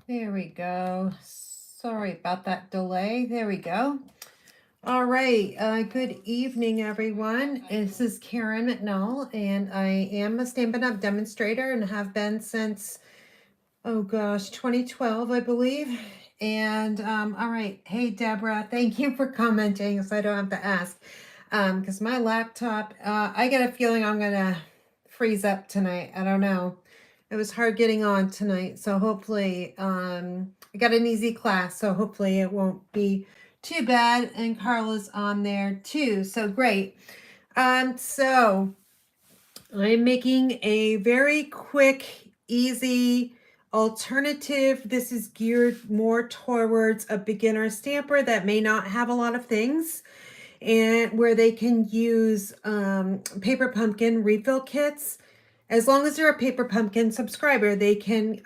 There we go. Sorry about that delay. There we go. All right. Good evening, everyone. This is Karen McNall, and I am a Stampin' Up! Demonstrator and have been since, oh gosh, 2012, I believe. And all right. Hey, Deborah, thank you for commenting so I don't have to ask. Because my laptop, I get a feeling I'm going to freeze up tonight. I don't know. It was hard getting on tonight, so hopefully I got an easy class, so hopefully it won't be too bad. And Carla's on there too, so great. So I'm making a very quick, easy alternative. This is geared more towards a beginner stamper that may not have a lot of things, and where they can use paper pumpkin refill kits. As long as they're a Paper Pumpkin subscriber, they can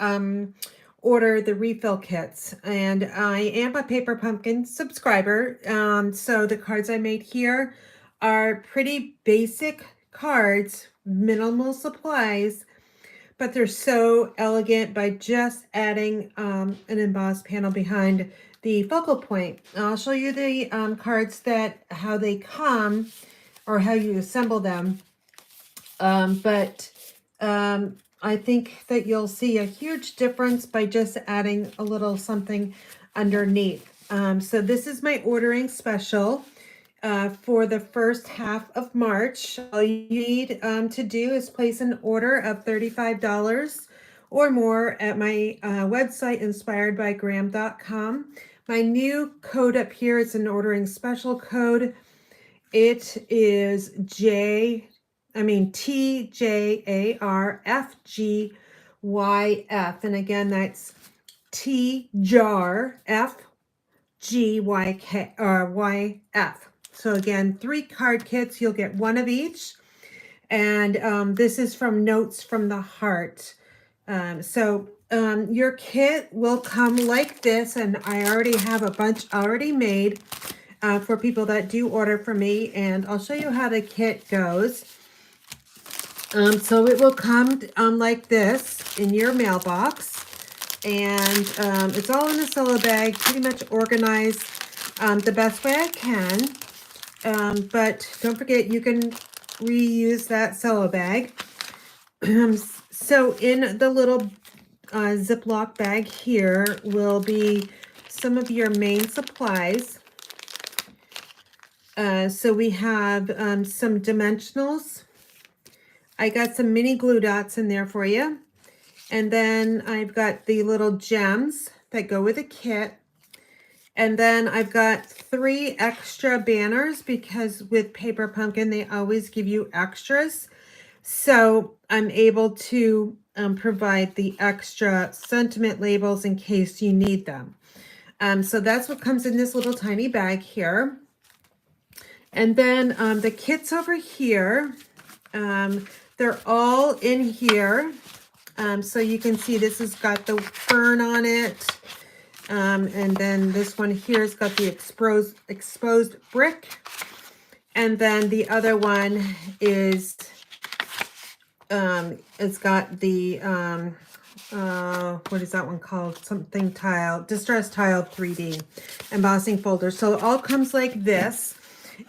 order the refill kits. And I am a Paper Pumpkin subscriber. So the cards I made here are pretty basic cards, minimal supplies, but they're so elegant by just adding an embossed panel behind the focal point. I'll show you the cards how they come or how you assemble them. I think that you'll see a huge difference by just adding a little something underneath. So this is my ordering special for the first half of March. All you need to do is place an order of $35 or more at my website, inspiredbygraham.com. My new code up here is an ordering special code. It is TJARFGYF. And again, that's TJARFGYF. So again, 3 card kits. You'll get 1 of each. And this is from Notes from the Heart. Your kit will come like this. And I already have a bunch already made for people that do order from me. And I'll show you how the kit goes. So it will come like this in your mailbox. And it's all in a solo bag, pretty much organized the best way I can. But don't forget, you can reuse that solo bag. So in the little Ziploc bag here will be some of your main supplies. So we have some dimensionals. I got some mini glue dots in there for you. And then I've got the little gems that go with the kit. And then I've got 3 extra banners because with Paper Pumpkin, they always give you extras. So I'm able to provide the extra sentiment labels in case you need them. So that's what comes in this little tiny bag here. And then the kits over here, they're all in here. So you can see this has got the fern on it. And then this one here has got the exposed brick. And then the other one is, it's got the, what is that one called? Something tile, Distress Tile 3D embossing folder. So it all comes like this.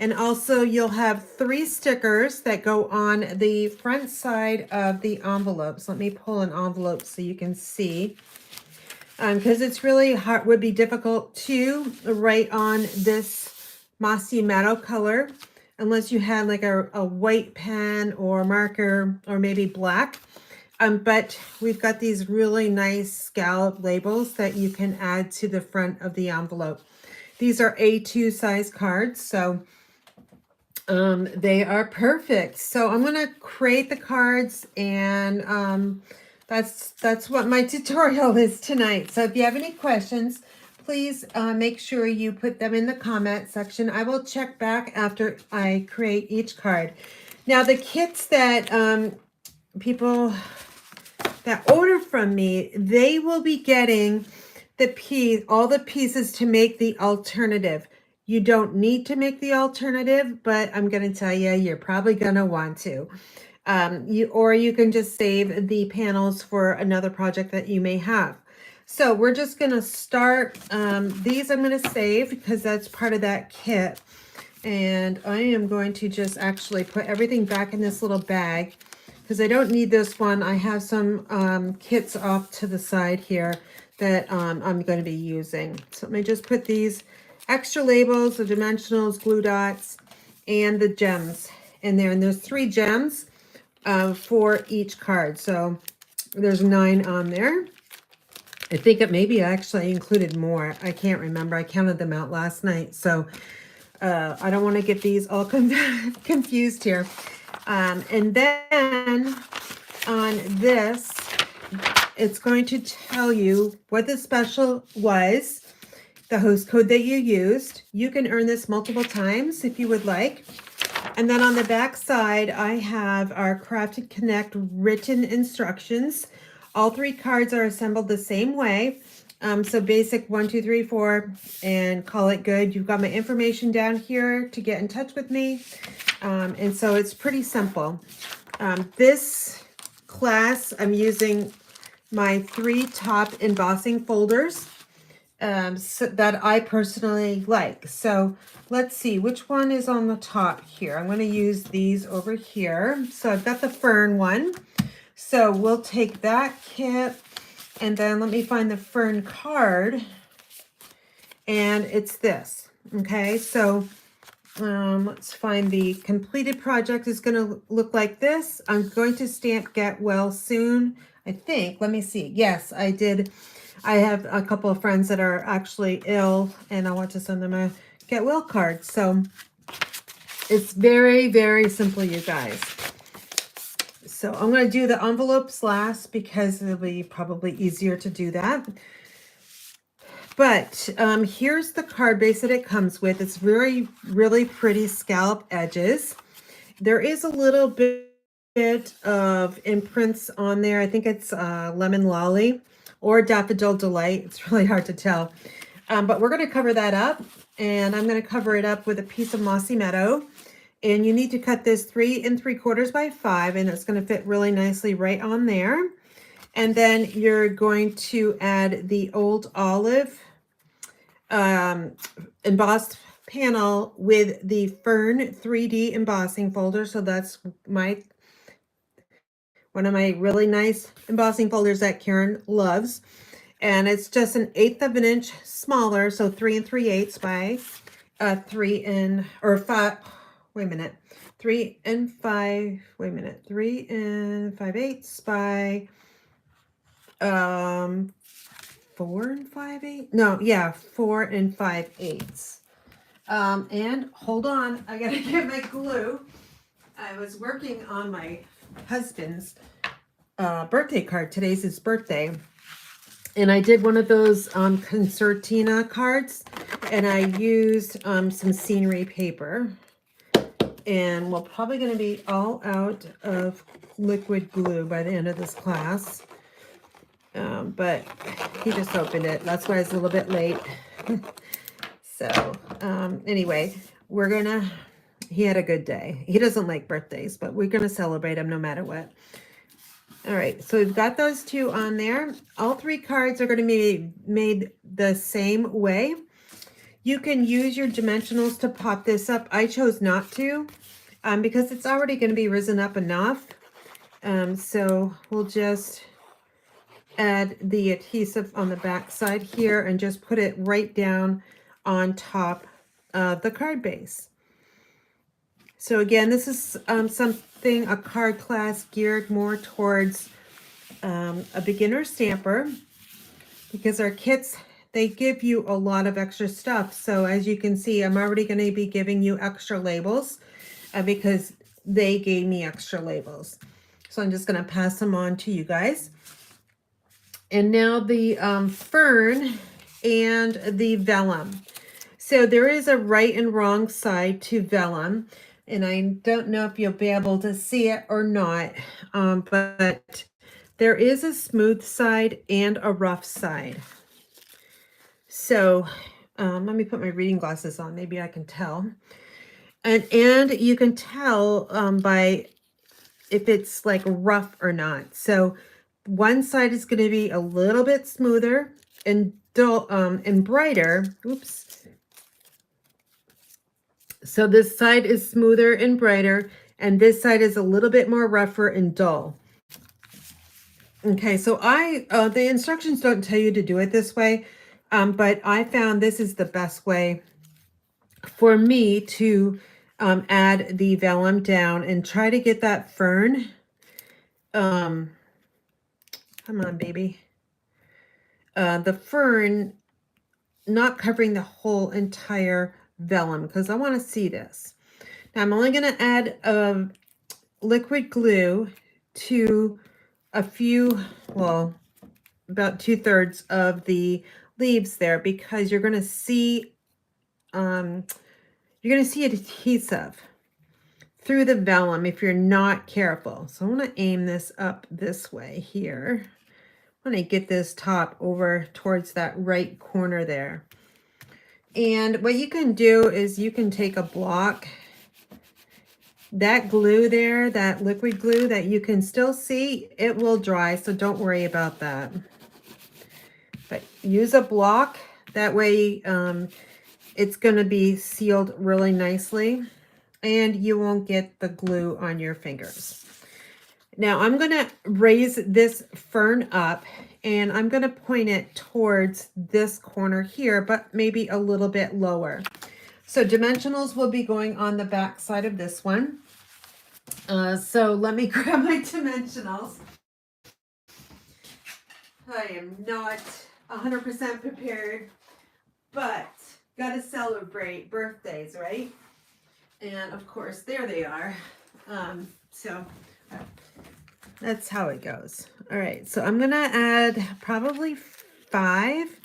And also you'll have 3 stickers that go on the front side of the envelopes. Let me pull an envelope so you can see. Because it's really hard, would be difficult to write on this mossy meadow color unless you had like a white pen or marker or maybe black. But we've got these really nice scallop labels that you can add to the front of the envelope. These are A2 size cards, so they are perfect. So I'm going to create the cards, and that's what my tutorial is tonight. So if you have any questions, please make sure you put them in the comment section. I will check back after I create each card. Now the kits that people that order from me, they will be getting all the pieces to make the alternative. You don't need to make the alternative, but I'm going to tell you, you're probably going to want to. Or you can just save the panels for another project that you may have. So we're just going to start. These I'm going to save because that's part of that kit. And I am going to just actually put everything back in this little bag because I don't need this one. I have some kits off to the side here that I'm going to be using. So let me just put these extra labels, the dimensionals, glue dots, and the gems in there. And there's 3 gems for each card. So there's 9 on there. I think it maybe actually included more. I can't remember. I counted them out last night. So I don't want to get these all confused here. And then on this, it's going to tell you what the special was, the host code that you used. You can earn this multiple times if you would like. And then on the back side, I have our Crafted Connect written instructions. All 3 cards are assembled the same way. So basic 1, 2, 3, 4, and call it good. You've got my information down here to get in touch with me. And so it's pretty simple. This class, I'm using my 3 top embossing folders so that I personally like. So let's see, which one is on the top here? I'm going to use these over here. So I've got the fern one. So we'll take that kit, and then let me find the fern card, and it's this. Okay, so let's find the completed project. Is going to look like this. I'm going to stamp get well soon, I think. Let me see. Yes, I did. I have a couple of friends that are actually ill, and I want to send them a get well card. So it's very, very simple, you guys. So I'm going to do the envelopes last because it'll be probably easier to do that. But here's the card base that it comes with. It's really pretty scallop edges. There is a little bit of imprints on there. I think it's Lemon Lolly or Daffodil Delight. It's really hard to tell. But we're going to cover that up. And I'm going to cover it up with a piece of Mossy Meadow. And you need to cut this 3 3/4 by 5, and it's going to fit really nicely right on there. And then you're going to add the Old Olive embossed panel with the Fern 3D embossing folder. So that's one of my really nice embossing folders that Karen loves. And it's just 1/8 of an inch smaller, so 3 3/8 by 3 and 5. Wait a minute, 3 and 5. Wait a minute, 3 and 5/8 by 4 and 5/8. No, yeah, 4 and 5/8. And hold on, I gotta get my glue. I was working on my husband's birthday card. Today's his birthday. And I did one of those concertina cards, and I used some scenery paper. And we're probably going to be all out of liquid glue by the end of this class. But he just opened it. That's why it's a little bit late. So anyway, he had a good day. He doesn't like birthdays, but we're going to celebrate him no matter what. All right, so we've got those 2 on there. All 3 cards are going to be made the same way. You can use your dimensionals to pop this up. I chose not to because it's already going to be risen up enough. So we'll just add the adhesive on the back side here and just put it right down on top of the card base. So again, this is a card class geared more towards a beginner stamper, because our kits, they give you a lot of extra stuff. So as you can see, I'm already going to be giving you extra labels because they gave me extra labels. So I'm just going to pass them on to you guys. And now the fern and the vellum. So there is a right and wrong side to vellum. And I don't know if you'll be able to see it or not, but there is a smooth side and a rough side. So let me put my reading glasses on. Maybe I can tell. And you can tell by if it's like rough or not. So one side is going to be a little bit smoother and dull, and brighter. Oops. So this side is smoother and brighter, and this side is a little bit more rougher and dull. Okay, so the instructions don't tell you to do it this way, but I found this is the best way for me to add the vellum down and try to get that fern. Come on, baby. The fern not covering the whole entire vellum, because I want to see this. Now I'm only going to add liquid glue to a few, well, about 2/3 of the leaves there, because you're going to see adhesive through the vellum if you're not careful. So I want to aim this up this way here. I want to get this top over towards that right corner there. And what you can do is you can take a block, that glue there, that liquid glue that you can still see, it will dry, so don't worry about that. But use a block, that way it's going to be sealed really nicely and you won't get the glue on your fingers. Now I'm going to raise this fern up and I'm going to point it towards this corner here, but maybe a little bit lower. So dimensionals will be going on the back side of this one. So let me grab my dimensionals. I am not 100% prepared, but gotta celebrate birthdays, right? And of course, there they are. So that's how it goes. All right, so I'm gonna add probably 5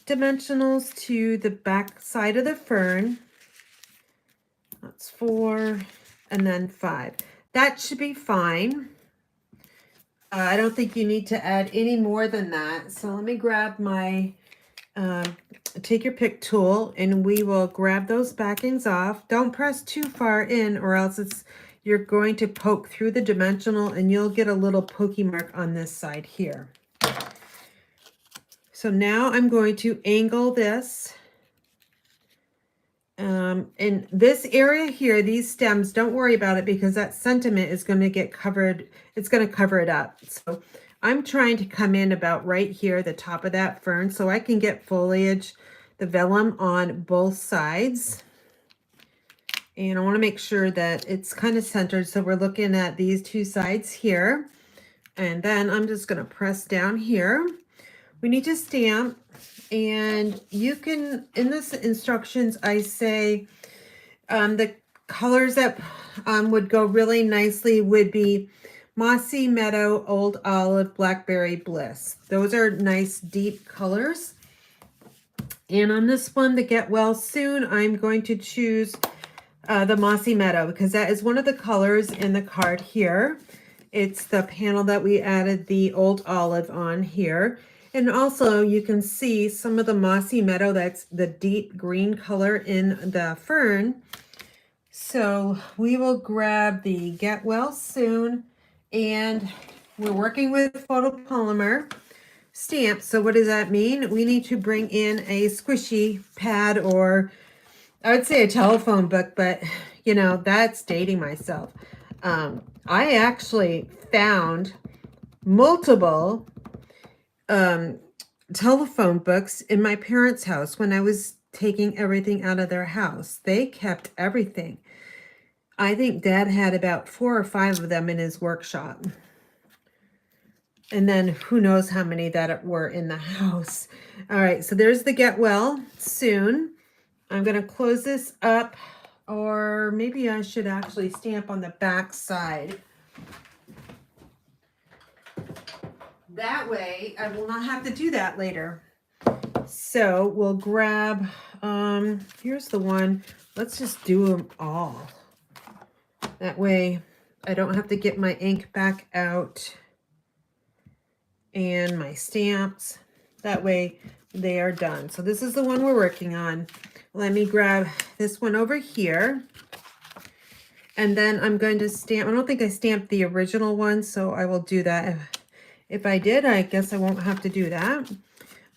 dimensionals to the back side of the fern. That's 4 and then 5. That should be fine. I don't think you need to add any more than that. So let me grab my take your pick tool and we will grab those backings off. Don't press too far in or else you're going to poke through the dimensional and you'll get a little pokey mark on this side here. So now I'm going to angle this. In this area here, these stems, don't worry about it because that sentiment is going to get covered. It's going to cover it up. So I'm trying to come in about right here, the top of that fern, so I can get foliage, the vellum on both sides. And I want to make sure that it's kind of centered. So we're looking at these 2 sides here. And then I'm just going to press down here. We need to stamp. And you can, in this instructions, I say the colors that would go really nicely would be Mossy Meadow, Old Olive, Blackberry Bliss. Those are nice deep colors. And on this one, the Get Well Soon, I'm going to choose the Mossy Meadow because that is one of the colors in the card here. It's the panel that we added the Old Olive on here. And also you can see some of the Mossy Meadow, that's the deep green color in the fern. So we will grab the Get Well Soon, and we're working with photopolymer stamp. So what does that mean? We need to bring in a squishy pad, or I would say a telephone book, but you know, that's dating myself. I actually found multiple telephone books in my parents' house when I was taking everything out of their house. They kept everything. I think Dad had about 4 or 5 of them in his workshop. And then who knows how many that were in the house. All right, so there's the Get Well Soon. I'm going to close this up, or maybe I should actually stamp on the back side. That way I will not have to do that later. So we'll grab, here's the one. Let's just do them all. That way I don't have to get my ink back out and my stamps. That way they are done. So this is the one we're working on. Let me grab this one over here. And then I'm going to stamp. I don't think I stamped the original one, so I will do that If I did, I guess I won't have to do that.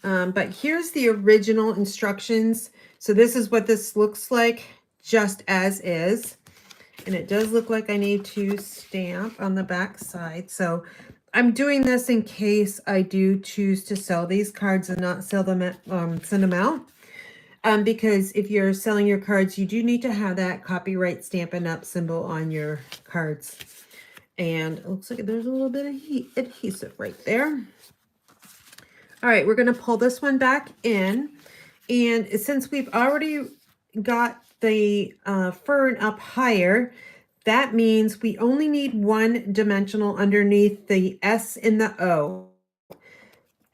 But here's the original instructions. So this is what this looks like just as is. And it does look like I need to stamp on the back side. So I'm doing this in case I do choose to sell these cards and not sell them at, send them out. Because if you're selling your cards, you do need to have that copyright Stampin' Up symbol on your cards. And it looks like there's a little bit of adhesive right there. All right, we're going to pull this one back in. And since we've already got the fern up higher, that means we only need one dimensional underneath the S and the O.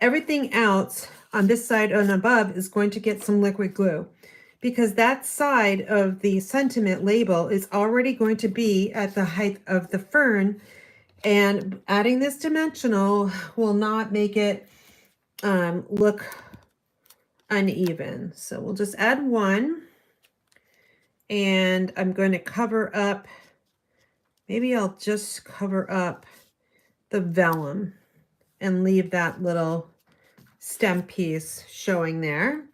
Everything else on this side and above is going to get some liquid glue, because that side of the sentiment label is already going to be at the height of the fern, and adding this dimensional will not make it look uneven. So we'll just add one, and I'm going to cover up, maybe I'll just cover up the vellum and leave that little stem piece showing there.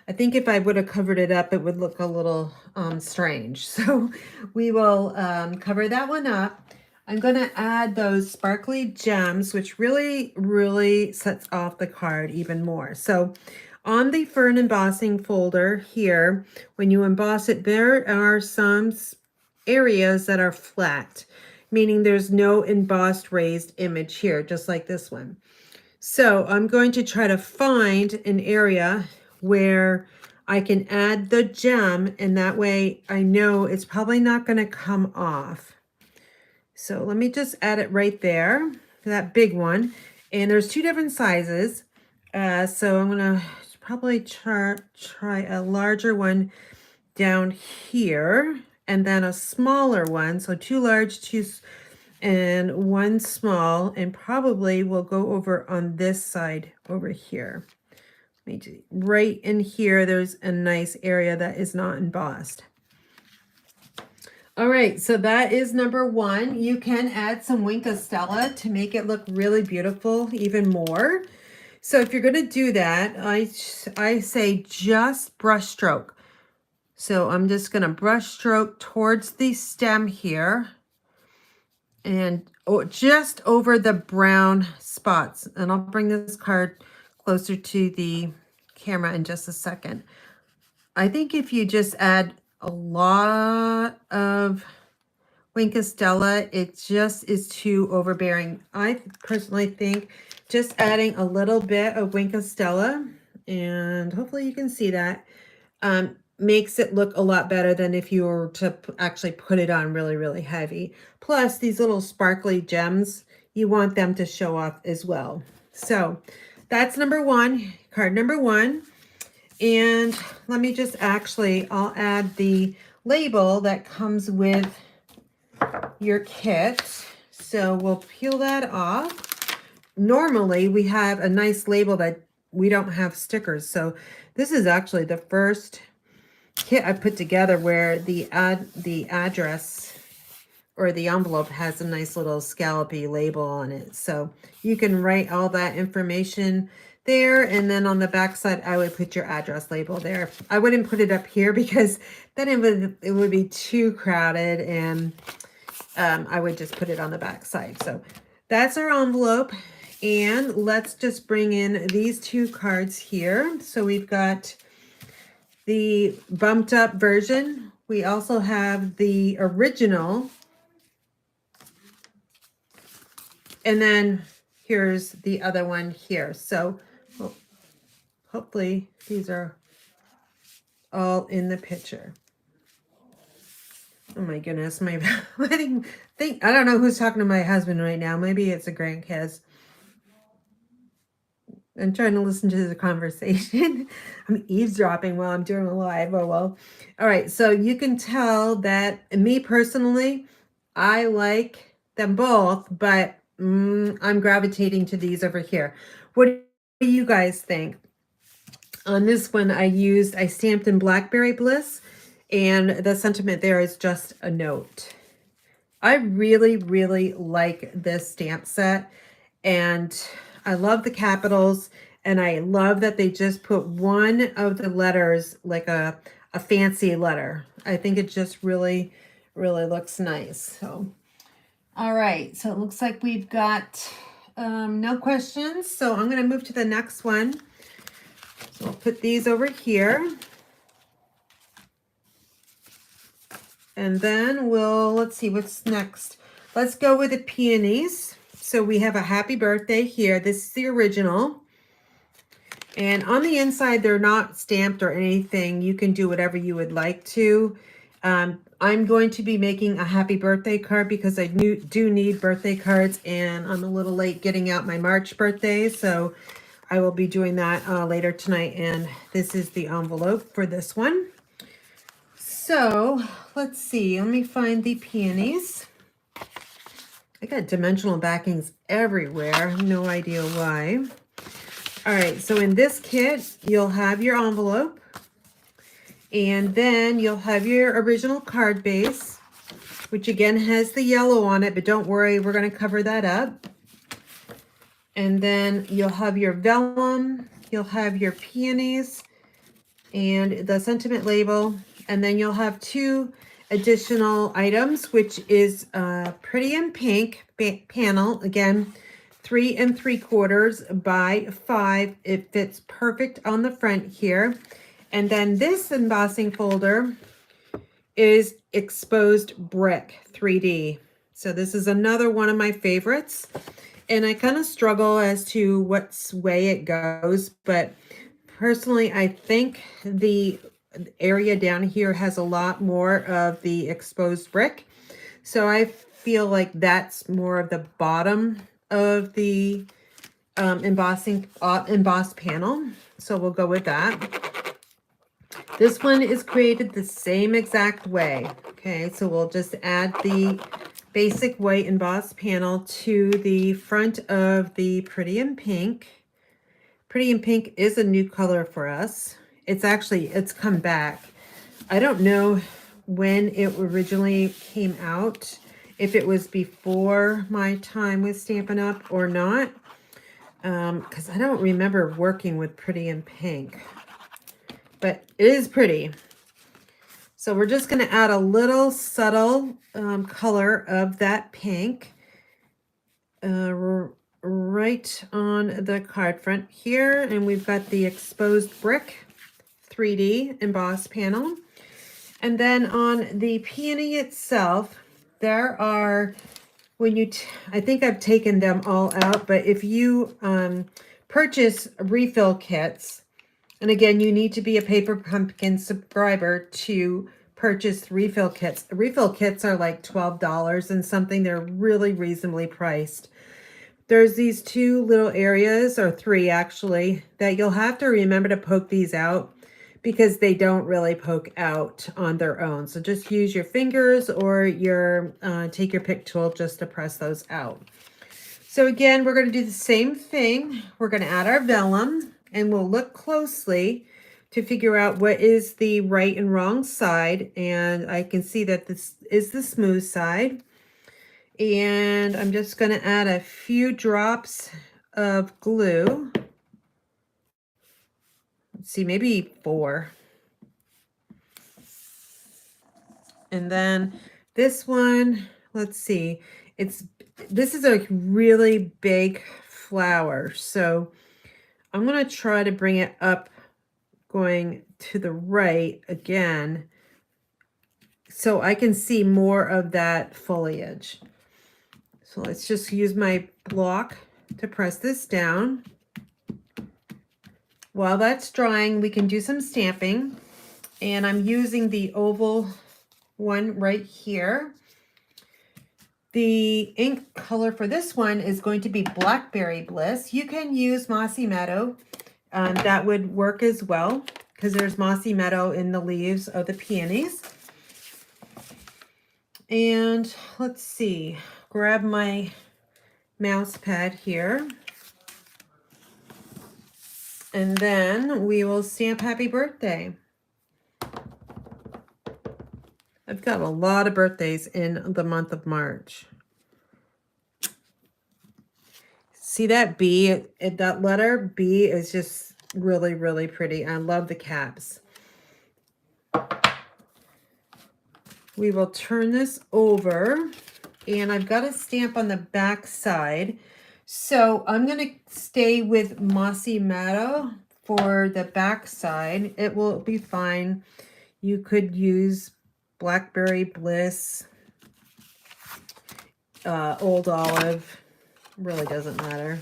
I think if I would have covered it up, it would look a little strange. So we will cover that one up. I'm going to add those sparkly gems, which really, really sets off the card even more. So on the fern embossing folder here, when you emboss it, there are some areas that are flat, meaning there's no embossed raised image here, just like this one. So I'm going to try to find an area where I can add the gem, and that way I know it's probably not going to come off. So let me just add it right there, that big one. And there's two different sizes. So I'm going to probably try a larger one down here, and then a smaller one. So two large, and one small, and probably we'll go over on this side over here. Right in here, there's a nice area that is not embossed. All right, so that is number one. You can add some Wink of Stella to make it look really beautiful even more. So if you're going to do that, I say just brush stroke. So I'm just going to brush stroke towards the stem here, and just over the brown spots. And I'll bring this card closer to the camera in just a second. I think if you just add a lot of Wink of Stella, it just is too overbearing. I personally think just adding a little bit of Wink of Stella, and hopefully you can see that, makes it look a lot better than if you were to actually put it on really, really heavy. Plus, these little sparkly gems, you want them to show off as well. So that's number one, card number one. And let me just I'll add the label that comes with your kit. So we'll peel that off. Normally, we have a nice label that we don't have stickers. So this is actually the first kit I put together where the address or the envelope has a nice little scallopy label on it. So you can write all that information there, and then on the back side I would put your address label there. I wouldn't put it up here because then it would be too crowded, and I would just put it on the back side. So that's our envelope, and let's just bring in these two cards here. So we've got the bumped up version. We also have the original, and then here's the other one here. So hopefully these are all in the picture. Oh my goodness, I don't know who's talking to my husband right now. Maybe it's a grandkids. I'm trying to listen to the conversation. I'm eavesdropping while I'm doing a live. Oh well. All right, so you can tell that me personally, I like them both, but I'm gravitating to these over here. What do you guys think? On this one, I stamped in Blackberry Bliss, and the sentiment there is just a note. I really, really like this stamp set, And I love the capitals, and I love that they just put one of the letters like a fancy letter. I think it just really, really looks nice. So, all right, so it looks like we've got no questions. So I'm going to move to the next one. So I'll put these over here. And then let's see what's next. Let's go with the peonies. So we have a happy birthday here. This is the original. And on the inside, they're not stamped or anything. You can do whatever you would like to. I'm going to be making a happy birthday card because I do need birthday cards, and I'm a little late getting out my March birthday. So I will be doing that later tonight. And this is the envelope for this one. So let's see. Let me find the peonies. I got dimensional backings everywhere. No idea why. All right, so in this kit, you'll have your envelope, and then you'll have your original card base, which again has the yellow on it, but don't worry, we're going to cover that up. And then you'll have your vellum, you'll have your peonies, and the sentiment label, and then you'll have two additional items, which is Pretty in Pink panel, again, 3 3/4 by 5. It fits perfect on the front here. And then this embossing folder is Exposed Brick 3D. So this is another one of my favorites. And I kind of struggle as to what way it goes, but personally, I think the area down here has a lot more of the exposed brick. So I feel like that's more of the bottom of the embossed panel. So we'll go with that. This one is created the same exact way. Okay, so we'll just add the basic white embossed panel to the front of the Pretty in Pink. Pretty in Pink is a new color for us. It's come back. I don't know when it originally came out, if it was before my time with Stampin' Up or not, because I don't remember working with Pretty in Pink, but it is pretty. So we're just going to add a little subtle color of that pink right on the card front here, and we've got the Exposed Brick 3D embossed panel. And then on the peony itself, there are, I think I've taken them all out, but if you purchase refill kits, and again, you need to be a Paper Pumpkin subscriber to purchase refill kits. Refill kits are like $12 and something. They're really reasonably priced. There's these two little areas, or three actually, that you'll have to remember to poke these out because they don't really poke out on their own. So just use your fingers or take your pick tool just to press those out. So again, we're going to do the same thing. We're going to add our vellum, and we'll look closely to figure out what is the right and wrong side. And I can see that this is the smooth side. And I'm just going to add a few drops of glue. Let's see, maybe 4. And then this one, let's see, this is a really big flower. So I'm going to try to bring it up going to the right again so I can see more of that foliage. So let's just use my block to press this down. While that's drying, we can do some stamping. And I'm using the oval one right here. The ink color for this one is going to be Blackberry Bliss. You can use Mossy Meadow. That would work as well because there's Mossy Meadow in the leaves of the peonies. And let's see, grab my mouse pad here. And then we will stamp Happy Birthday. I've got a lot of birthdays in the month of March. See that B? That letter B is just really, really pretty. I love the caps. We will turn this over, and I've got a stamp on the back side. So I'm going to stay with Mossy Meadow for the back side. It will be fine. You could use Blackberry Bliss, Old Olive, really doesn't matter.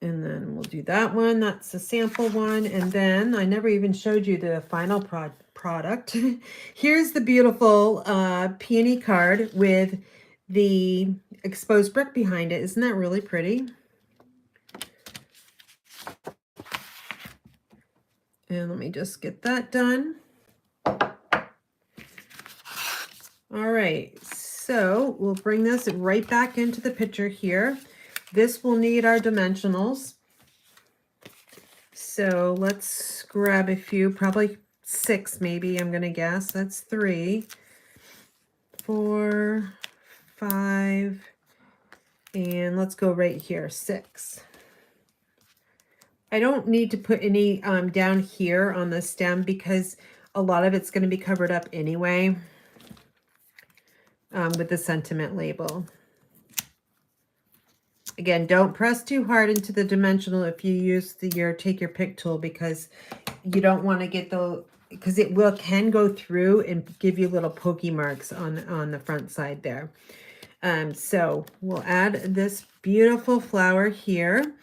And then we'll do that one. That's the sample one. And then I never even showed you the final product. Here's the beautiful peony card with the exposed brick behind it. Isn't that really pretty? And let me just get that done. All right, so we'll bring this right back into the picture here. This will need our dimensionals. So let's grab a few, probably 6 maybe, I'm gonna guess. That's 3, 4, 5, and let's go right here, 6. I don't need to put any down here on the stem because a lot of it's going to be covered up anyway with the sentiment label. Again, don't press too hard into the dimensional if you use your take your pick tool, because you don't want to get the, because it can go through and give you little pokey marks on the front side there. So we'll add this beautiful flower here.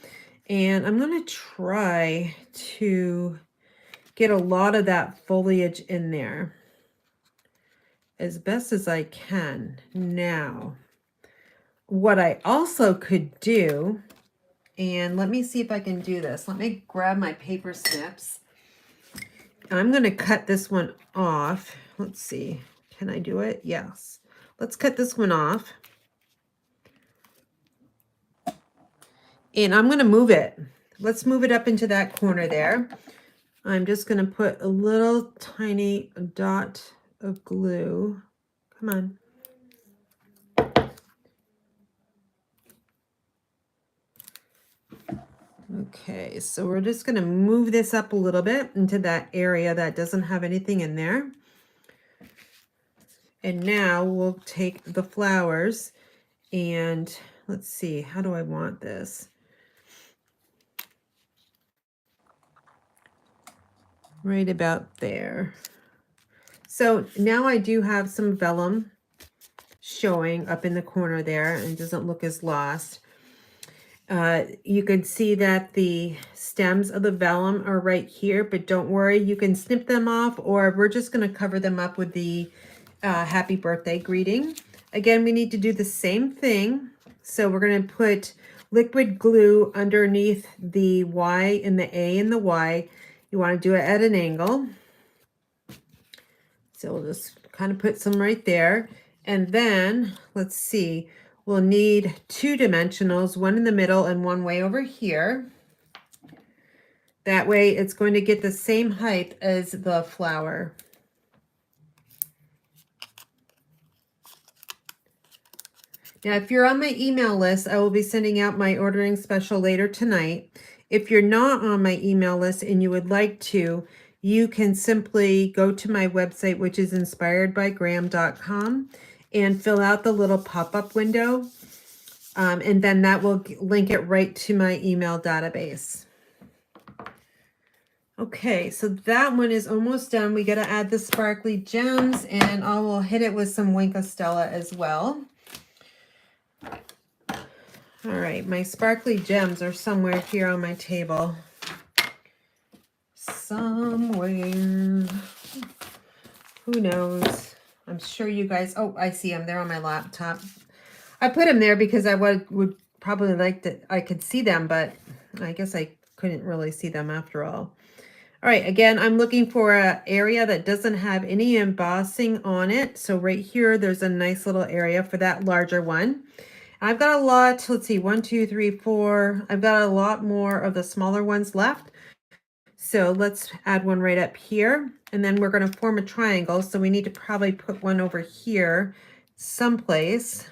And I'm going to try to get a lot of that foliage in there as best as I can. Now, what I also could do, and let me see if I can do this. Let me grab my paper snips. I'm going to cut this one off. Let's see. Can I do it? Yes. Let's cut this one off. And I'm going to move it. Let's move it up into that corner there. I'm just going to put a little tiny dot of glue. Come on. Okay, so we're just going to move this up a little bit into that area that doesn't have anything in there. And now we'll take the flowers and let's see, how do I want this? Right about there. So now I do have some vellum showing up in the corner there, and it doesn't look as lost. You can see that the stems of the vellum are right here, but don't worry, you can snip them off, or we're just going to cover them up with the happy birthday greeting. Again, we need to do the same thing. So we're going to put liquid glue underneath the Y and the A and the Y. You want to do it at an angle. So we'll just kind of put some right there. And then let's see, we'll need 2 dimensionals, one in the middle and one way over here. That way it's going to get the same height as the flower. Now, if you're on my email list, I will be sending out my ordering special later tonight. If you're not on my email list and you would like to, you can simply go to my website, which is inspiredbygraham.com, and fill out the little pop-up window. And then that will link it right to my email database. Okay, so that one is almost done. We got to add the sparkly gems, and I will hit it with some Wink of Stella as well. All right, my sparkly gems are somewhere here on my table. Somewhere. Who knows? I'm sure you guys, oh, I see them. They're on my laptop. I put them there because I would probably like to, I could see them, but I guess I couldn't really see them after all. All right, again, I'm looking for an area that doesn't have any embossing on it. So right here, there's a nice little area for that larger one. I've got a lot, let's see, 1, 2, 3, 4. I've got a lot more of the smaller ones left. So let's add one right up here. And then we're going to form a triangle. So we need to probably put one over here someplace.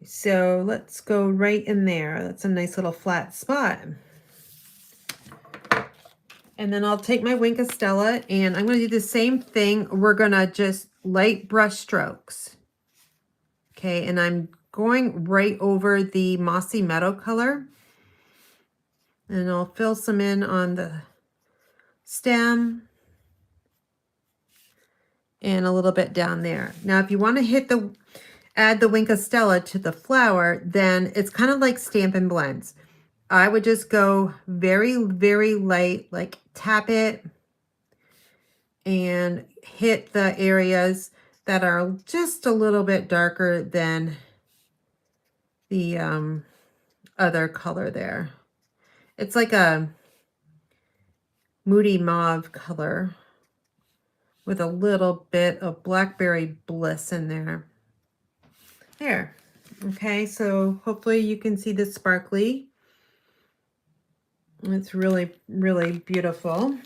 So let's go right in there. That's a nice little flat spot. And then I'll take my Wink of Stella and I'm going to do the same thing. We're going to just light brush strokes. Okay, and I'm going right over the Mossy Meadow color. And I'll fill some in on the stem and a little bit down there. Now, if you want to add the Wink of Stella to the flower, then it's kind of like Stampin' Blends. I would just go very, very light, like tap it and hit the areas that are just a little bit darker than the other color there. It's like a moody mauve color with a little bit of Blackberry Bliss in there. There. Okay, so hopefully you can see the sparkly. It's really, really beautiful.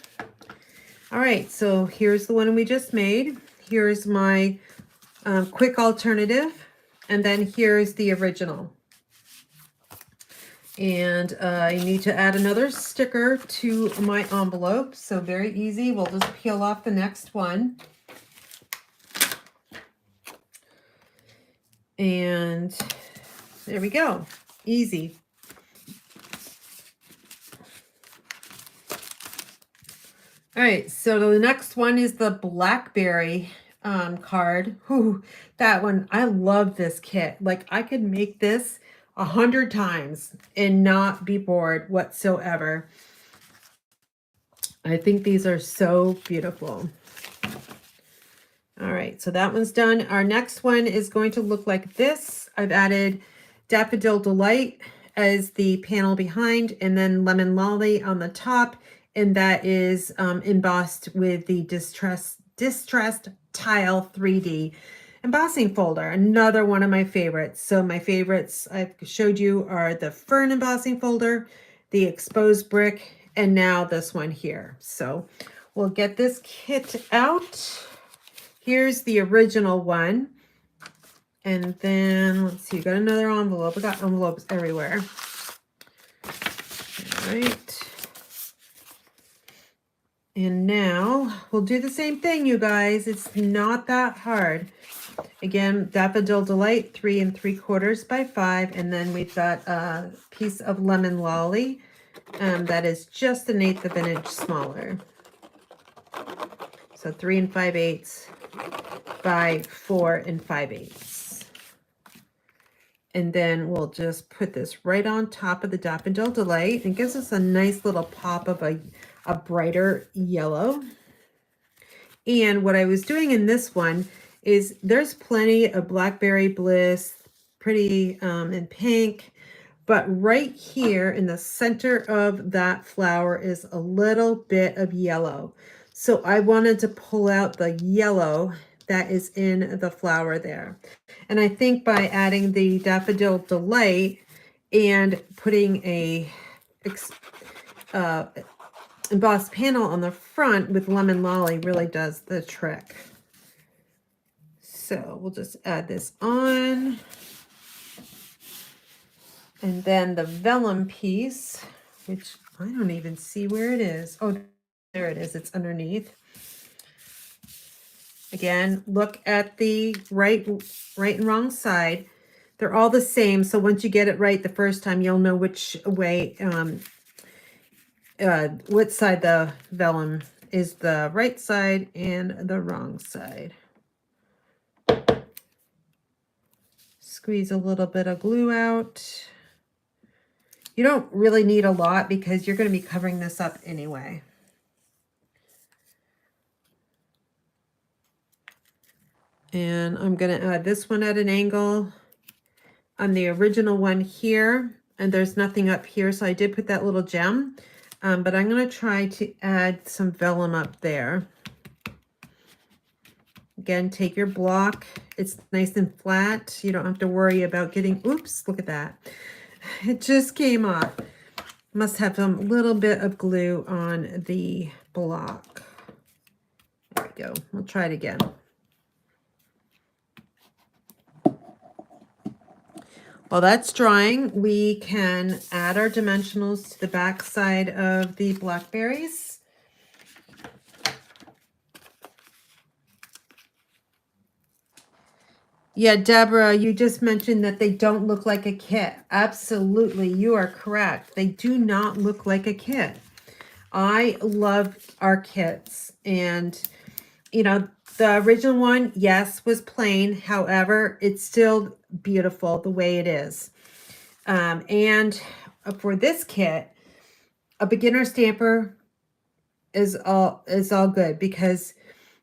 All right, so here's the one we just made. Here's my quick alternative, and then here's the original. And I need to add another sticker to my envelope, so very easy. We'll just peel off the next one. And there we go, easy. All right, so the next one is the Blackberry card. Whew, that one, I love this kit. Like I could make this 100 times and not be bored whatsoever. I think these are so beautiful. All right, so that one's done. Our next one is going to look like this. I've added Daffodil Delight as the panel behind, and then Lemon Lolly on the top. And that is embossed with the Distressed Tile 3D embossing folder. Another one of my favorites. So my favorites I've showed you are the Fern embossing folder, the Exposed Brick, and now this one here. So we'll get this kit out. Here's the original one. And then let's see, got another envelope. We got envelopes everywhere. All right. And now we'll do the same thing, you guys. It's not that hard. Again, Daffodil Delight, 3 3/4 by 5. And then we've got a piece of Lemon Lolly that is just 1/8 of an inch smaller. So 3 5/8 by 4 5/8. And then we'll just put this right on top of the Daffodil Delight. It gives us a nice little pop of a brighter yellow. And what I was doing in this one is there's plenty of Blackberry Bliss, pretty in pink, but right here in the center of that flower is a little bit of yellow. So I wanted to pull out the yellow that is in the flower there. And I think by adding the Daffodil Delight and putting a embossed panel on the front with Lemon Lolly really does the trick. So we'll just add this on. And then the vellum piece, which I don't even see where it is. Oh, there it is. It's underneath. Again, look at the right and wrong side. They're all the same. So once you get it right the first time, you'll know which way, what side the vellum is, the right side and the wrong side. Squeeze a little bit of glue out. You don't really need a lot because you're going to be covering this up anyway. And I'm going to add this one at an angle on the original one here. And there's nothing up here, so I did put that little gem. But I'm going to try to add some vellum up there. Again, take your block. It's nice and flat. You don't have to worry about getting, oops, look at that. It just came off. Must have a little bit of glue on the block. There we go. We'll try it again. While that's drying, we can add our dimensionals to the back side of the blackberries. Yeah, Deborah, you just mentioned that they don't look like a kit. Absolutely, you are correct. They do not look like a kit. I love our kits, and you know, the original one, yes, was plain. However, it's still beautiful the way it is. And for this kit, a beginner stamper is all good because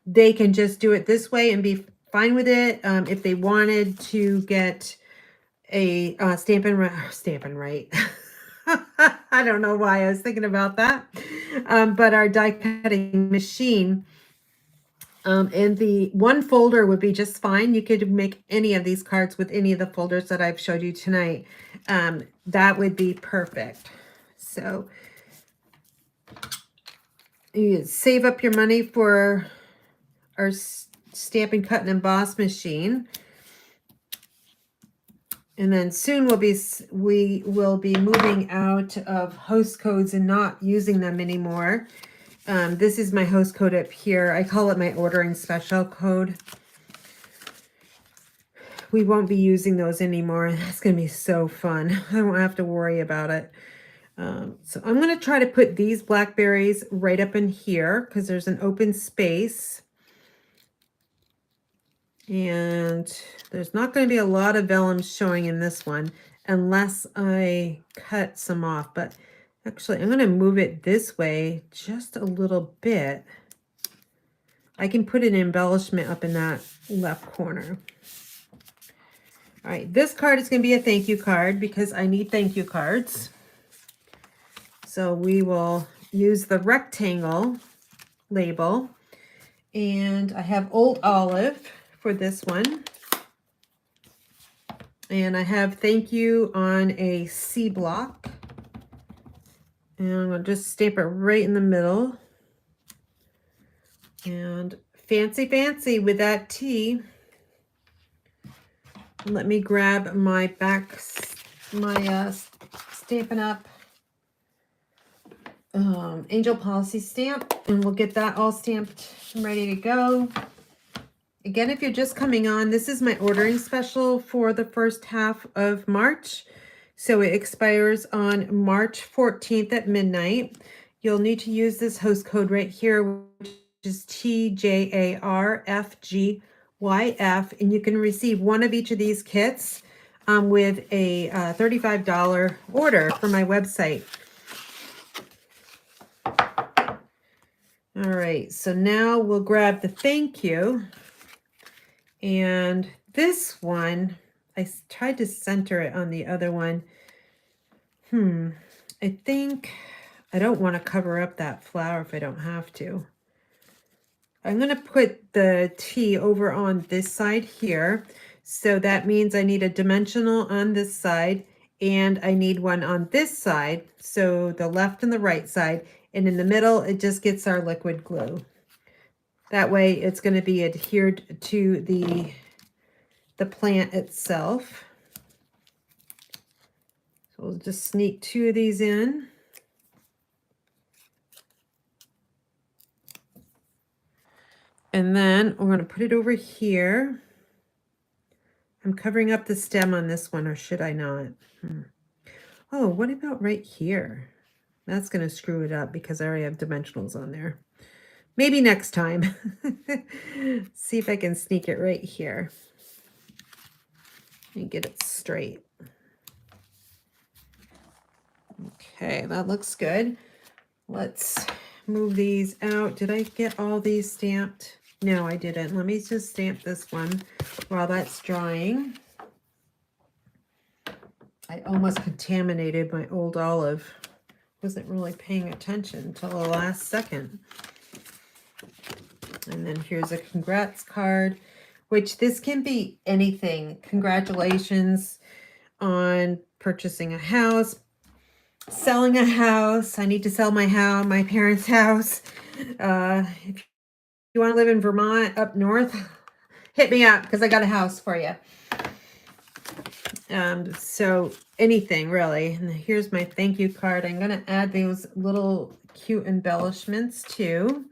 they can just do it this way and be fine with it. If they wanted to get a Stampin' Right. I don't know why I was thinking about that. But our die cutting machine, and the one folder would be just fine. You could make any of these cards with any of the folders that I've showed you tonight. That would be perfect. So you save up your money for our Stampin' Cut and Emboss machine. And then soon we will be moving out of host codes and not using them anymore. This is my host code up here. I call it my ordering special code. We won't be using those anymore. That's going to be so fun. I won't have to worry about it. So I'm going to try to put these blackberries right up in here because there's an open space. And there's not going to be a lot of vellum showing in this one unless I cut some off. But actually, I'm going to move it this way just a little bit. I can put an embellishment up in that left corner. All right, this card is going to be a thank you card because I need thank you cards. So we will use the rectangle label. And I have Old Olive for this one. And I have thank you on a C block. And I'm going to just stamp it right in the middle. And fancy, fancy with that T. Let me grab my Stampin' Up! Angel Policy stamp. And we'll get that all stamped and ready to go. Again, if you're just coming on, this is my ordering special for the first half of March. So it expires on March 14th at midnight. You'll need to use this host code right here, which is TJARFGYF, and you can receive one of each of these kits with a $35 order from my website. All right, so now we'll grab the thank you. And this one, I tried to center it on the other one. I think I don't want to cover up that flower if I don't have to. I'm going to put the T over on this side here. So that means I need a dimensional on this side and I need one on this side. So the left and the right side. And in the middle, it just gets our liquid glue. That way it's going to be adhered to the plant itself. So we'll just sneak two of these in. And then we're going to put it over here. I'm covering up the stem on this one, or should I not? Oh, what about right here? That's going to screw it up because I already have dimensionals on there. Maybe next time. See if I can sneak it right here and get it straight. Okay, that looks good. Let's move these out. Did I get all these stamped? No, I didn't. Let me just stamp this one while that's drying. I almost contaminated my Old Olive. Wasn't really paying attention until the last second. And then here's a congrats card, which this can be anything. Congratulations on purchasing a house, selling a house. I need to sell my house, my parents' house. If you want to live in Vermont up north, hit me up because I got a house for you. So anything really. And here's my thank you card. I'm going to add those little cute embellishments too.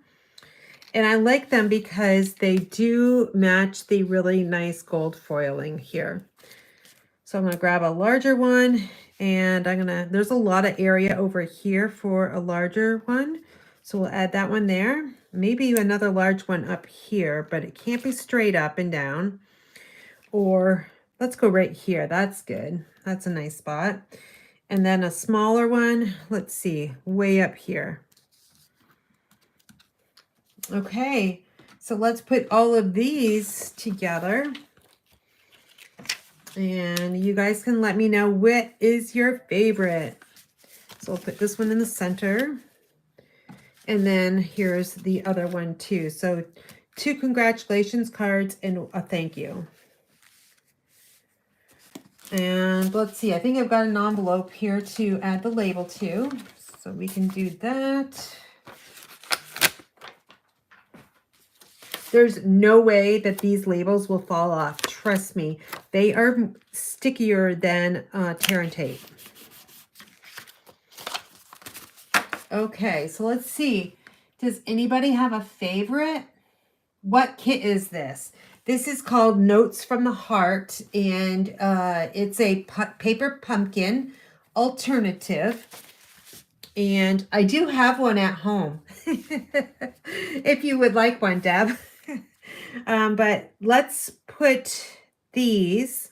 And I like them because they do match the really nice gold foiling here. So I'm going to grab a larger one, and there's a lot of area over here for a larger one. So we'll add that one there. Maybe another large one up here, but it can't be straight up and down. Or let's go right here. That's good. That's a nice spot. And then a smaller one, let's see, way up here. Okay, so let's put all of these together. And you guys can let me know what is your favorite. So I'll put this one in the center. And then here's the other one too. So 2 congratulations cards and a thank you. And let's see, I think I've got an envelope here to add the label to. So we can do that. There's no way that these labels will fall off. Trust me, they are stickier than tear and tape. Okay, so let's see. Does anybody have a favorite? What kit is this? This is called Notes from the Heart, and it's a paper pumpkin alternative. And I do have one at home, if you would like one, Deb. But let's put these,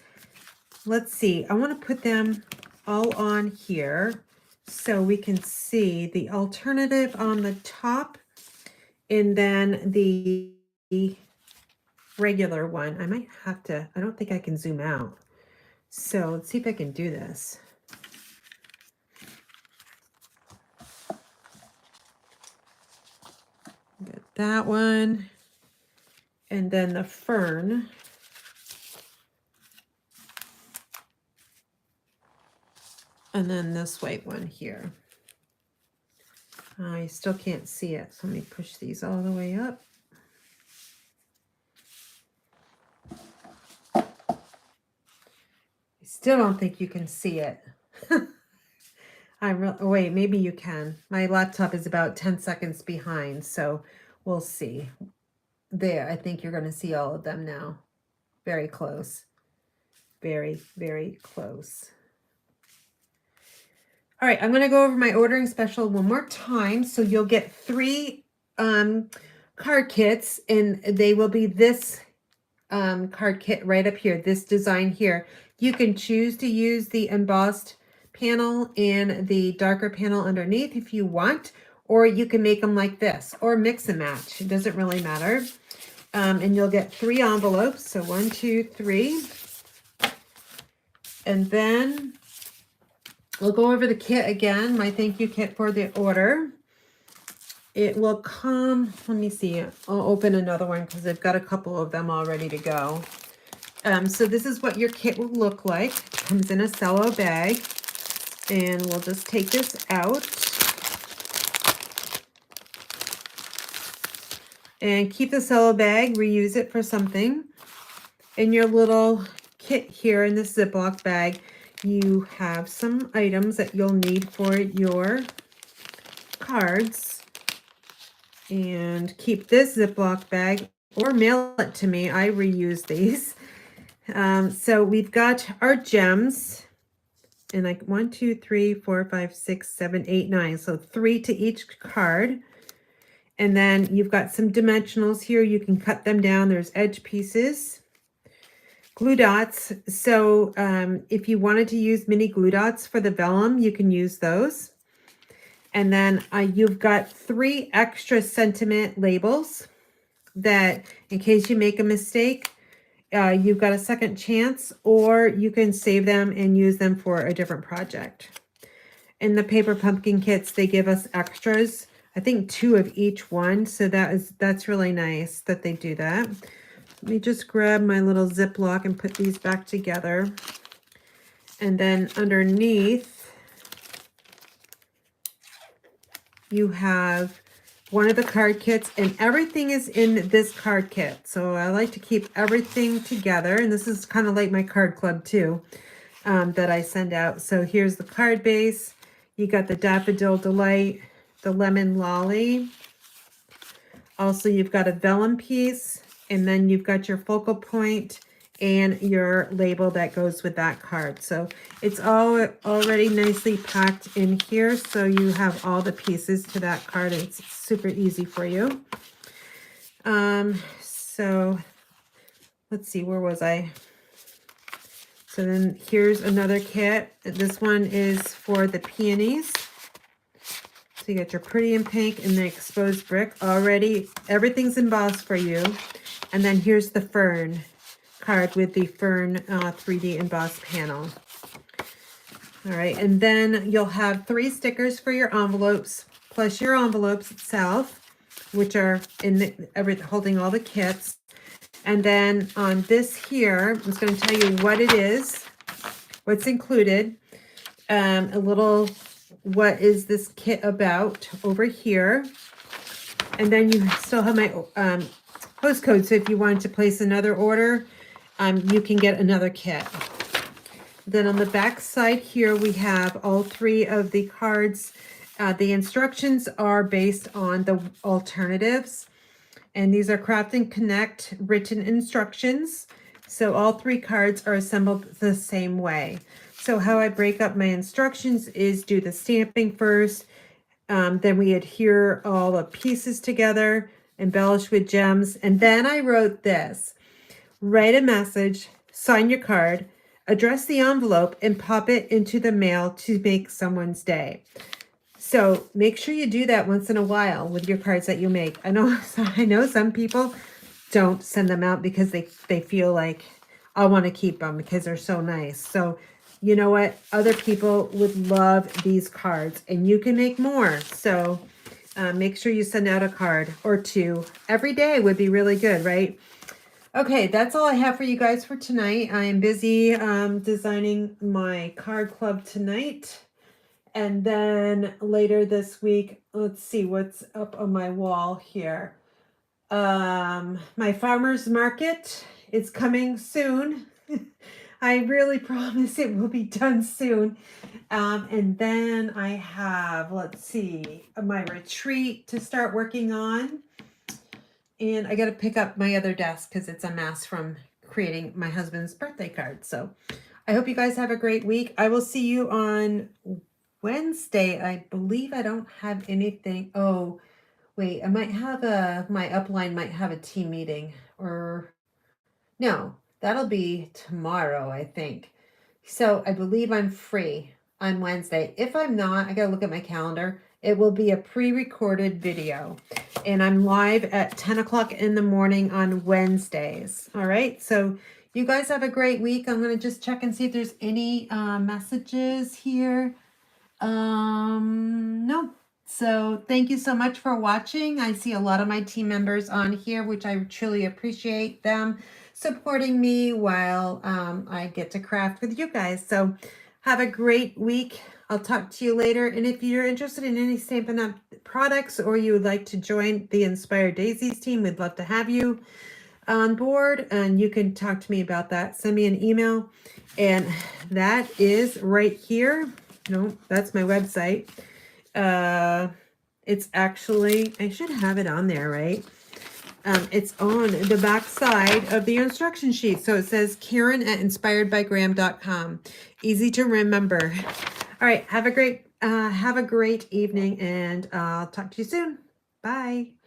let's see, I want to put them all on here so we can see the alternative on the top and then the regular one. I might have to, I don't think I can zoom out. So let's see if I can do this. Get that one. And then the fern. And then this white one here. I still can't see it, so let me push these all the way up. I still don't think you can see it. Wait, maybe you can. My laptop is about 10 seconds behind, so we'll see. There, I think you're going to see all of them now. Very close. Very, very close. All right, I'm going to go over my ordering special one more time. So you'll get 3 card kits, and they will be this card kit right up here, this design here. You can choose to use the embossed panel and the darker panel underneath if you want, or you can make them like this, or mix and match. It doesn't really matter. And you'll get 3 envelopes. So 1, 2, 3. And then we'll go over the kit again, my thank you kit for the order. It will come, let me see, I'll open another one because I've got a couple of them all ready to go. So this is what your kit will look like. It comes in a cello bag, and we'll just take this out. And keep the cello bag, reuse it for something. In your little kit here in this Ziploc bag, you have some items that you'll need for your cards. And keep this Ziploc bag or mail it to me. I reuse these. So we've got our gems. And like 1, 2, 3, 4, 5, 6, 7, 8, 9. So 3 to each card. And then you've got some dimensionals here. You can cut them down. There's edge pieces. Glue dots. So if you wanted to use mini glue dots for the vellum, you can use those. And then you've got 3 extra sentiment labels that in case you make a mistake, you've got a second chance, or you can save them and use them for a different project. In the paper pumpkin kits, they give us extras. I think 2 of each one. So that's really nice that they do that. Let me just grab my little Ziploc and put these back together. And then underneath, you have one of the card kits, and everything is in this card kit. So I like to keep everything together. And this is kind of like my card club too. that I send out. So here's the card base. You got the Daffodil Delight, the Lemon Lolly. Also, you've got a vellum piece, and then you've got your focal point and your label that goes with that card. So it's all already nicely packed in here. So you have all the pieces to that card. It's super easy for you. So let's see, where was I? So then here's another kit. This one is for the peonies. So you got your pretty in pink and the exposed brick already. Everything's embossed for you. And then here's the fern card with the fern 3D embossed panel. All right, and then you'll have 3 stickers for your envelopes, plus your envelopes itself, which are in the, holding all the kits. And then on this here, I'm just going to tell you what it is, what's included, a little, what is this kit about over here. And then you still have my host code, so if you wanted to place another order, you can get another kit. Then on the back side here, we have all 3 of the cards. The instructions are based on the alternatives. And these are Craft and Connect written instructions. So all 3 cards are assembled the same way. So how I break up my instructions is do the stamping first. Then we adhere all the pieces together, embellish with gems. And then I wrote this: write a message, sign your card, address the envelope, and pop it into the mail to make someone's day. So make sure you do that once in a while with your cards that you make. I know some people don't send them out because they feel like, I want to keep them because they're so nice. So you know what? Other people would love these cards, and you can make more. So make sure you send out a card or 2 every day would be really good, right? Okay, that's all I have for you guys for tonight. I am busy designing my card club tonight. And then later this week, let's see what's up on my wall here. My farmer's market is coming soon. I really promise it will be done soon. And then I have, let's see, my retreat to start working on. And I got to pick up my other desk because it's a mess from creating my husband's birthday card. So I hope you guys have a great week. I will see you on Wednesday. I believe I don't have anything. Oh, wait, I might have my upline might have a team meeting, or no, that'll be tomorrow, I think. So I believe I'm free on Wednesday. If I'm not, I gotta look at my calendar. It will be a pre-recorded video, and I'm live at 10 o'clock in the morning on Wednesdays. All right, so you guys have a great week. I'm gonna just check and see if there's any messages here. No. So thank you so much for watching. I see a lot of my team members on here, which I truly appreciate them supporting me while I get to craft with you guys. So have a great week. I'll talk to you later. And if you're interested in any Stampin' Up! Products, or you would like to join the Inspired Daisies team, we'd love to have you on board, and you can talk to me about that. Send me an email, and that is right here. No, that's my website. It's actually, I should have it on there, right? It's on the back side of the instruction sheet. So it says Karen at inspiredbygram.com. Easy to remember. All right, have a great evening, and I'll talk to you soon. Bye.